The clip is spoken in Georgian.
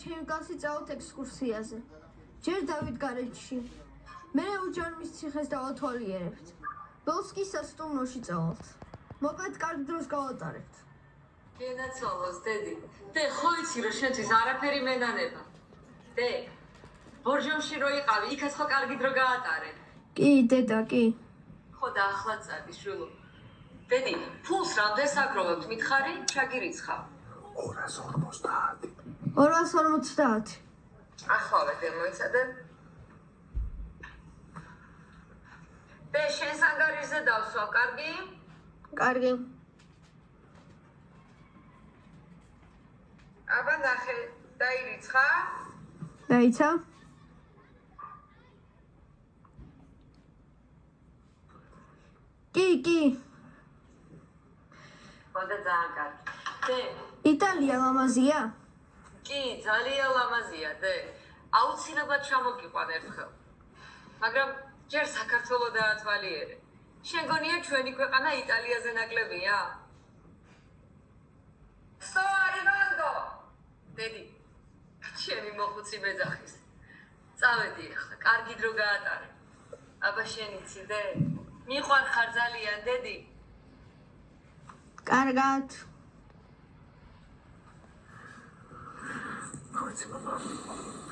ჩემი კლასი წავით ექსკურსიაზე. ჯერ დავით გარეჯში. მე უჯარმის ციხეს დავალთვალიერებთ. ბოლოს კი სასტუმროში წავალთ. მოკლედ კარგ დროს გავატარებთ. გენაცვალოს, დედი. დე, ხო იცი, რომ შენთვის არაფერი მენანება. დე, ბორჯომში რო იყავი, იქაც ხო კარგი დრო გაატარე. კი, დედა, კი. ხო და ახლა წადი, შვილო. დედი, ფულს რამდენს აგროვებთ, მითხარი, ჩაგირიცხავ. 250. 250. ახლა დე მოიცადე. დე, შენს ანგარიშზე დავსვავ, კარგი? კარგი. აბა ნახე, დაირიცხა? დაიცა? კი. ხოდა ძალიან კარგი. დე, იტალია ლამაზია? კი, ძალიან ლამაზია, დე. აუცილებლად ჩამოგიყვან ერთხელ. მაგრამ ჯერ საქართველო დაათვალიერე. შენ გონია ჩვენი ქვეყანა იტალიაზე ნაკლებია? Sto arrivando! დედი, ჩემი მოხუცი მეძახის. წავედი ახლა, კარგი დრო გაატარე. აბა შენ იცი, დე? მიყვარხარ ძალიან, დედი. კარგად. Давайте, мама.